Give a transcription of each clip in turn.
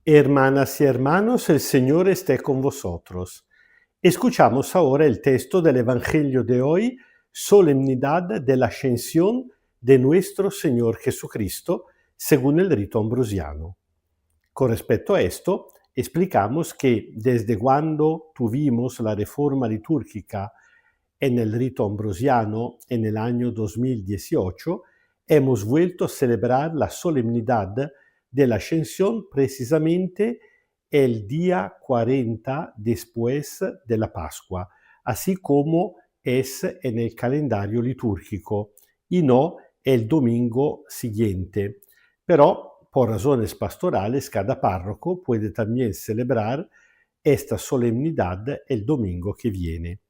Hermanas y hermanos, el Señor esté con vosotros. Escuchamos ahora el texto del Evangelio de hoy, solemnidad de la ascensión de nuestro Señor Jesucristo, según el rito ambrosiano. Con respecto a esto, explicamos que desde cuando tuvimos la reforma litúrgica en el rito ambrosiano en el año 2018, hemos vuelto a celebrar la solemnidad de la ascensión precisamente el día 40 después de la Pascua, así como es en el calendario litúrgico, y no el domingo siguiente. Pero, por razones pastorales, cada párroco puede también celebrar esta solemnidad el domingo que viene.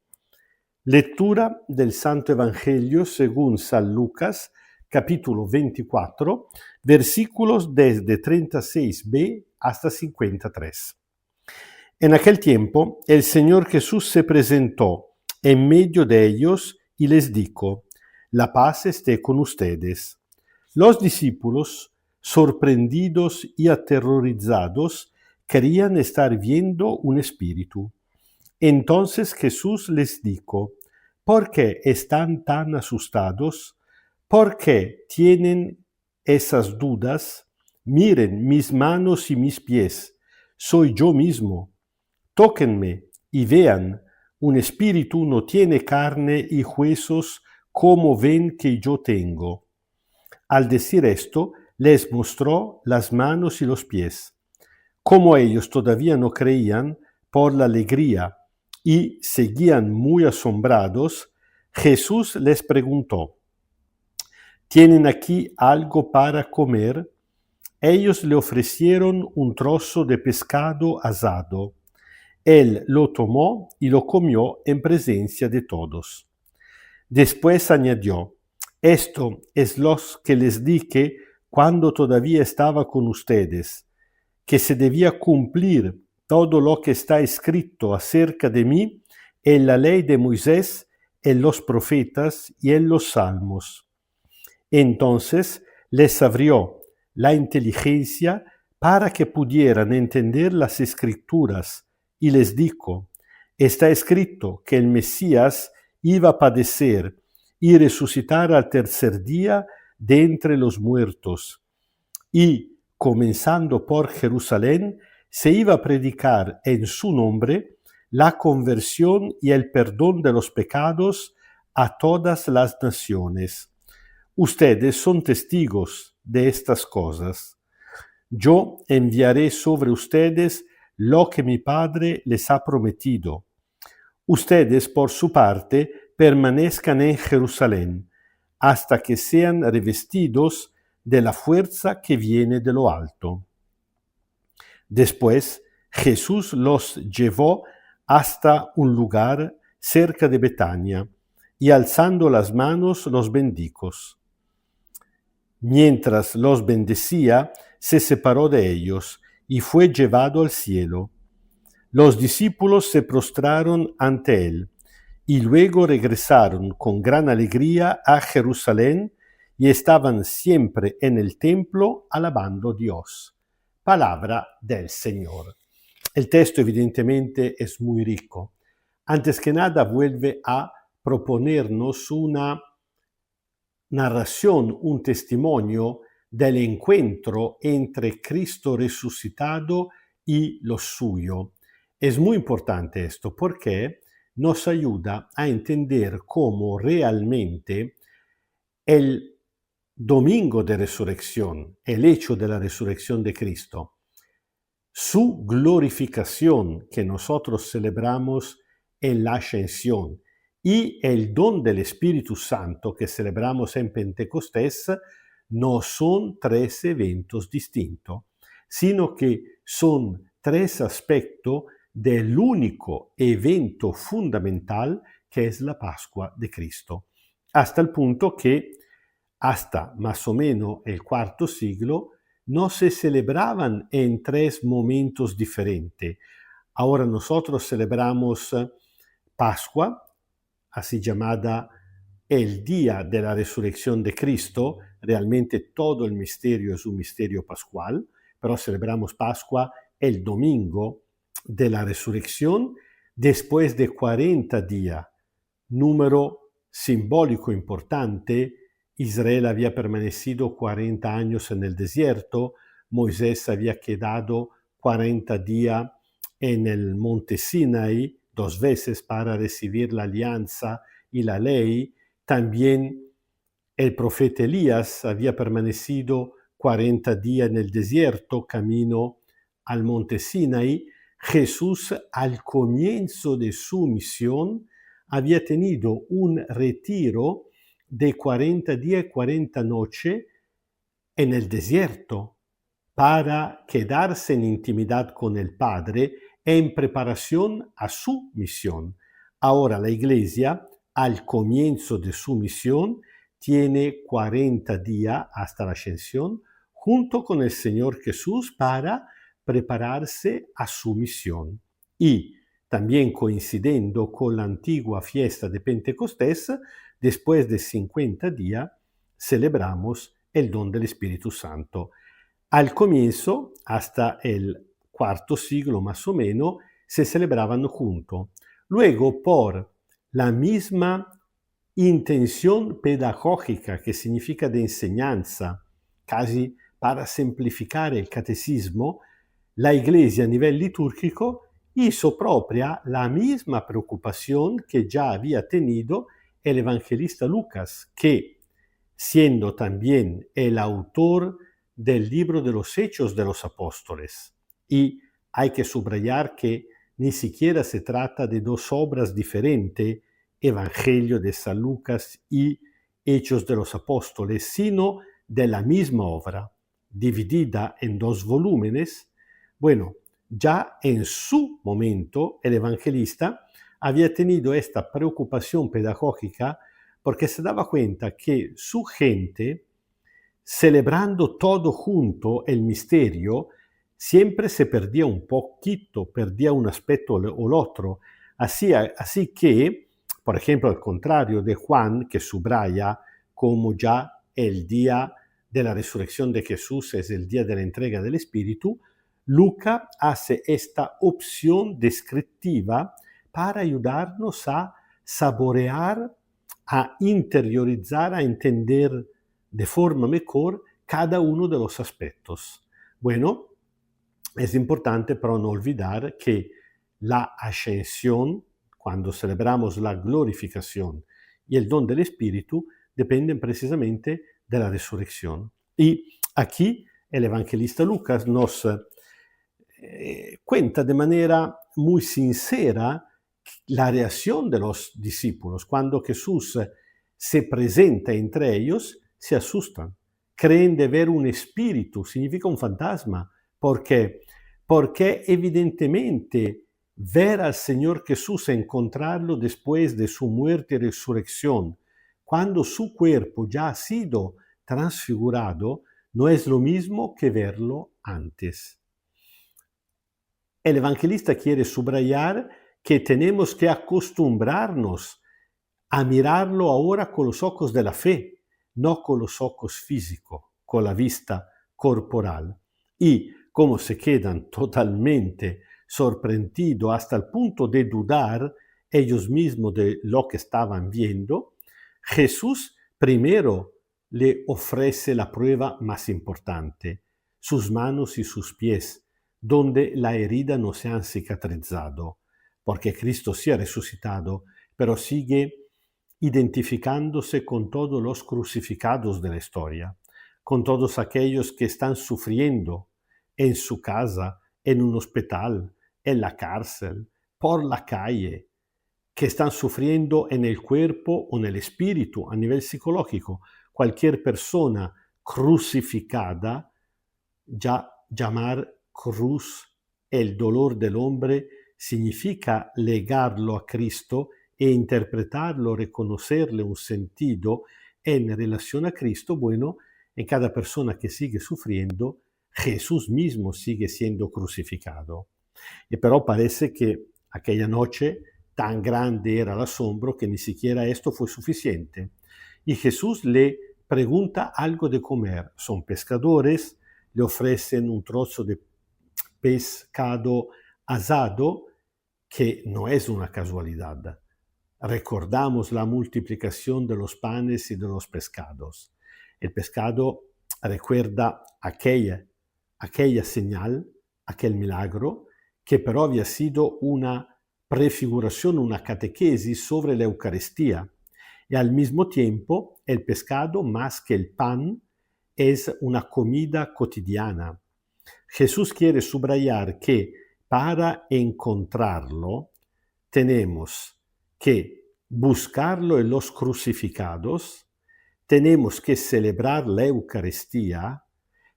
Lectura del Santo Evangelio según San Lucas, capítulo 24, versículos desde 36b hasta 53. En aquel tiempo, el Señor Jesús se presentó en medio de ellos y les dijo: La paz esté con ustedes. Los discípulos, sorprendidos y aterrorizados, creían estar viendo un espíritu. Entonces Jesús les dijo: ¿Por qué están tan asustados? ¿Por qué tienen esas dudas? Miren mis manos y mis pies. Soy yo mismo. Tóquenme y vean. Un espíritu no tiene carne y huesos como ven que yo tengo. Al decir esto, les mostró las manos y los pies. Como ellos todavía no creían, por la alegría y seguían muy asombrados, Jesús les preguntó: ¿Tienen aquí algo para comer? Ellos le ofrecieron un trozo de pescado asado. Él lo tomó y lo comió en presencia de todos. Después añadió: Esto es lo que les dije cuando todavía estaba con ustedes, que se debía cumplir todo lo que está escrito acerca de mí en la ley de Moisés, en los profetas y en los salmos. Entonces les abrió la inteligencia para que pudieran entender las escrituras y les dijo: Está escrito que el Mesías iba a padecer y resucitar al tercer día de entre los muertos, y, comenzando por Jerusalén, se iba a predicar en su nombre la conversión y el perdón de los pecados a todas las naciones. Ustedes son testigos de estas cosas. Yo enviaré sobre ustedes lo que mi Padre les ha prometido. Ustedes, por su parte, permanezcan en Jerusalén hasta que sean revestidos de la fuerza que viene de lo alto. Después, Jesús los llevó hasta un lugar cerca de Betania y alzando las manos los bendijo. Mientras los bendecía, se separó de ellos y fue llevado al cielo. Los discípulos se prostraron ante él y luego regresaron con gran alegría a Jerusalén y estaban siempre en el templo alabando a Dios. Palabra del Señor. El texto evidentemente es muy rico. Antes que nada vuelve a proponernos una narración, un testimonio del encuentro entre Cristo resucitado y lo suyo. Es muy importante esto porque nos ayuda a entender cómo realmente el domingo de resurrección, el hecho de la resurrección de Cristo, su glorificación que nosotros celebramos en la ascensión y el don del Espíritu Santo que celebramos en Pentecostés no son tres eventos distintos, sino que son tres aspectos del único evento fundamental que es la Pascua de Cristo, hasta el punto que hasta más o menos el cuarto siglo no se celebraban en tres momentos diferentes. Ahora nosotros celebramos Pascua, así llamada el día de la resurrección de Cristo. Realmente todo el misterio es un misterio pascual, pero celebramos Pascua el domingo de la resurrección, después de 40 días, número simbólico importante. Israel había permanecido 40 años en el desierto, Moisés había quedado 40 días en el monte Sinaí, 2 veces para recibir la alianza y la ley. También el profeta Elías había permanecido 40 días en el desierto, camino al monte Sinaí. Jesús, al comienzo de su misión, había tenido un retiro de 40 días y 40 noches en el desierto para quedarse en intimidad con el Padre en preparación a su misión. Ahora la Iglesia, al comienzo de su misión, tiene 40 días hasta la ascensión junto con el Señor Jesús para prepararse a su misión. Y también coincidiendo con la antigua fiesta de Pentecostés, después de 50 días celebramos el don del Espíritu Santo. Al comienzo, hasta el cuarto siglo más o menos, se celebraban juntos. Luego, por la misma intención pedagógica, que significa de enseñanza, casi para simplificar el catecismo, la Iglesia a nivel litúrgico hizo propia la misma preocupación que ya había tenido el evangelista Lucas, que, siendo también el autor del libro de los Hechos de los Apóstoles, y hay que subrayar que ni siquiera se trata de dos obras diferentes, Evangelio de San Lucas y Hechos de los Apóstoles, sino de la misma obra, dividida en 2 volúmenes. Bueno, ya en su momento el evangelista había tenido esta preocupación pedagógica porque se daba cuenta que su gente, celebrando todo junto el misterio, siempre se perdía un poquito, perdía un aspecto o el otro. Así que, por ejemplo, al contrario de Juan, que subraya como ya el día de la resurrección de Jesús es el día de la entrega del Espíritu, Lucas hace esta opción descriptiva para ayudarnos a saborear, a interiorizar, a entender de forma mejor cada uno de los aspectos. Bueno, es importante pero no olvidar que la ascensión, cuando celebramos la glorificación y el don del Espíritu, dependen precisamente de la resurrección. Y aquí el evangelista Lucas nos cuenta de manera muy sincera la reacción de los discípulos. Cuando Jesús se presenta entre ellos, se asustan. Creen de ver un espíritu, significa un fantasma. ¿Por qué? Porque evidentemente ver al Señor Jesús, encontrarlo después de su muerte y resurrección, cuando su cuerpo ya ha sido transfigurado, no es lo mismo que verlo antes. El evangelista quiere subrayar que tenemos que acostumbrarnos a mirarlo ahora con los ojos de la fe, no con los ojos físicos, con la vista corporal. Y como se quedan totalmente sorprendidos hasta el punto de dudar ellos mismos de lo que estaban viendo, Jesús primero le ofrece la prueba más importante, sus manos y sus pies, donde la herida no se han cicatrizado, porque Cristo sí ha resucitado, pero sigue identificándose con todos los crucificados de la historia, con todos aquellos que están sufriendo en su casa, en un hospital, en la cárcel, por la calle, que están sufriendo en el cuerpo o en el espíritu, a nivel psicológico. Cualquier persona crucificada, ya llamar cruz el dolor del hombre significa legarlo a Cristo e interpretarlo, reconocerle un sentido en relación a Cristo. Bueno, en cada persona que sigue sufriendo, Jesús mismo sigue siendo crucificado. Y pero parece que aquella noche tan grande era el asombro que ni siquiera esto fue suficiente. Y Jesús le pregunta algo de comer. Son pescadores, le ofrecen un trozo de pescado asado, que no es una casualidad. Recordamos la multiplicación de los panes y de los pescados. El pescado recuerda aquella señal, aquel milagro, que pero había sido una prefiguración, una catequesis sobre la Eucaristía. Y al mismo tiempo, el pescado, más que el pan, es una comida cotidiana. Jesús quiere subrayar que para encontrarlo tenemos que buscarlo en los crucificados, tenemos que celebrar la Eucaristía,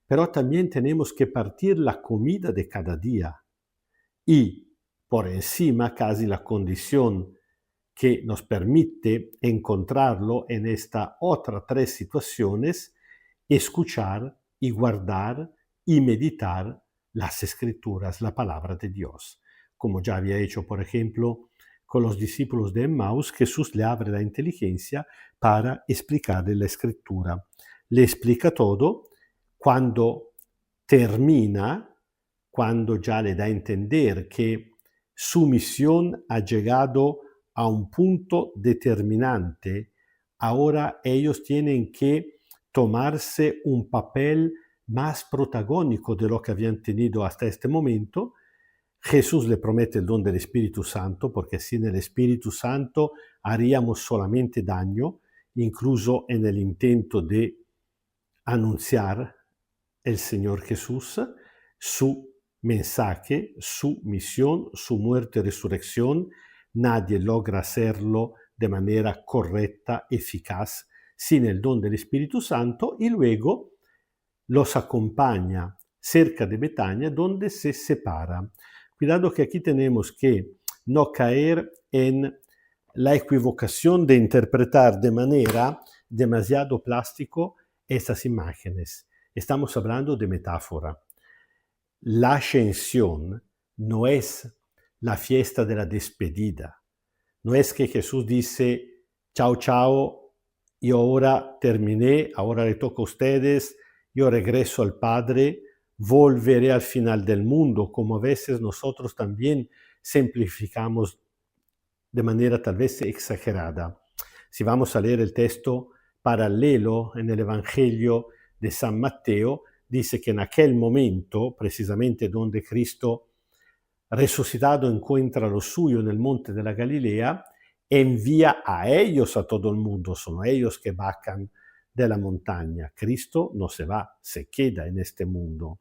pero también tenemos que partir la comida de cada día. Y por encima, casi la condición que nos permite encontrarlo en estas otras tres situaciones, escuchar y guardar y meditar las Escrituras, la palabra de Dios. Como ya había hecho, por ejemplo, con los discípulos de Emmaus, Jesús le abre la inteligencia para explicarle la Escritura. Le explica todo. Cuando termina, cuando ya le da a entender que su misión ha llegado a un punto determinante, ahora ellos tienen que tomarse un papel más protagónico de lo que habían tenido hasta este momento. Jesús le promete el don del Espíritu Santo, porque sin el Espíritu Santo haríamos solamente daño, incluso en el intento de anunciar el Señor Jesús, su mensaje, su misión, su muerte y resurrección. Nadie logra hacerlo de manera correcta, eficaz, sin el don del Espíritu Santo, y luego los acompaña cerca de Betania, donde se separa. Cuidado que aquí tenemos que no caer en la equivocación de interpretar de manera demasiado plástico estas imágenes. Estamos hablando de metáfora. La ascensión no es la fiesta de la despedida. No es que Jesús dice, chao, chao, yo ahora terminé, ahora le toca a ustedes, yo regreso al Padre, volveré al final del mundo, como a veces nosotros también simplificamos de manera tal vez exagerada. Si vamos a leer el texto paralelo en el Evangelio de San Mateo, dice que en aquel momento, precisamente donde Cristo resucitado encuentra lo suyo en el monte de la Galilea, envía a ellos a todo el mundo, son ellos que bajan de la montaña. Cristo no se va, se queda en este mundo,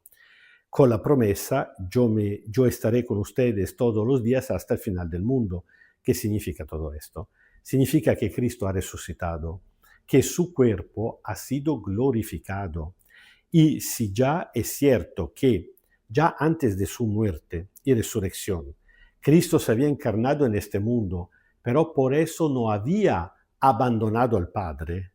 con la promesa, yo estaré con ustedes todos los días hasta el final del mundo. ¿Qué significa todo esto? Significa que Cristo ha resucitado, que su cuerpo ha sido glorificado. Y si ya es cierto que ya antes de su muerte y resurrección, Cristo se había encarnado en este mundo, pero por eso no había abandonado al Padre,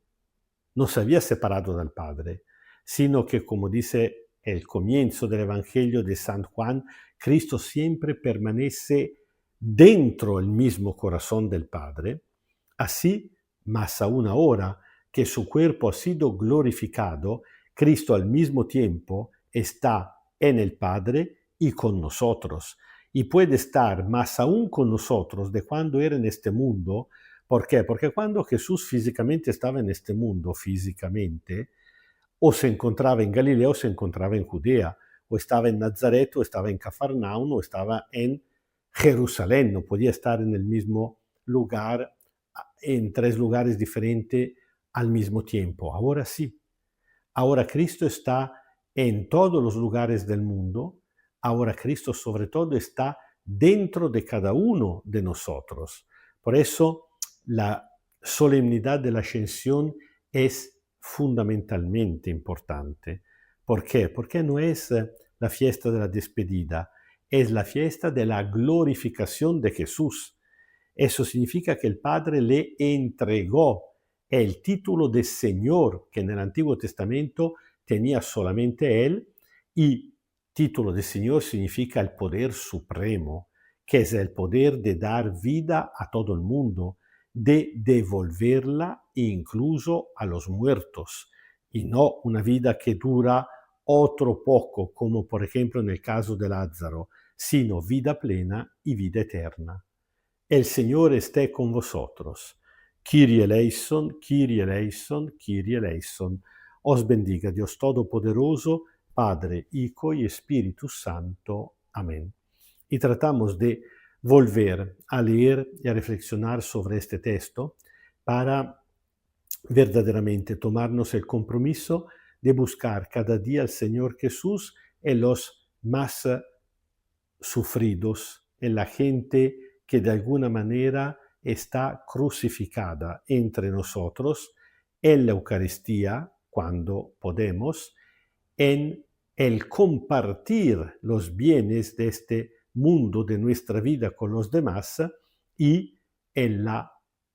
no se había separado del Padre, sino que, como dice el comienzo del Evangelio de San Juan, Cristo siempre permanece dentro el mismo corazón del Padre. Así, más aún ahora que su cuerpo ha sido glorificado, Cristo al mismo tiempo está en el Padre y con nosotros. Y puede estar más aún con nosotros de cuando era en este mundo. ¿Por qué? Porque cuando Jesús físicamente estaba en este mundo, físicamente, o se encontraba en Galilea o se encontraba en Judea, o estaba en Nazaret o estaba en Cafarnaum o estaba en Jerusalén, no podía estar en el mismo lugar, en tres lugares diferentes al mismo tiempo. Ahora sí, ahora Cristo está en todos los lugares del mundo, ahora Cristo sobre todo está dentro de cada uno de nosotros. Por eso la solemnidad de la ascensión es fundamentalmente importante. ¿Por qué? Porque no es la fiesta de la despedida, es la fiesta de la glorificación de Jesús. Eso significa que el Padre le entregó el título de Señor que en el Antiguo Testamento tenía solamente Él, y título de Señor significa el poder supremo, que es el poder de dar vida a todo el mundo, de devolverla incluso a los muertos, y no una vida que dura otro poco, como por ejemplo en el caso de Lázaro, sino vida plena y vida eterna. El Señor esté con vosotros. Kyrie eleison, Kyrie eleison, Kyrie eleison. Os bendiga Dios Todopoderoso, Padre, Hijo y Espíritu Santo. Amén. Y tratamos de volver a leer y a reflexionar sobre este texto para verdaderamente tomarnos el compromiso de buscar cada día al Señor Jesús en los más sufridos, en la gente que de alguna manera está crucificada entre nosotros, en la Eucaristía, cuando podemos, en el compartir los bienes de este mundo, de nuestra vida con los demás, y en la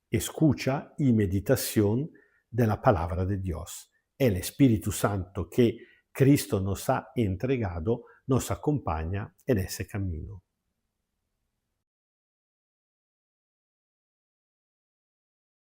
escucha y meditación de la palabra de Dios. El Espíritu Santo que Cristo nos ha entregado nos acompaña en ese camino.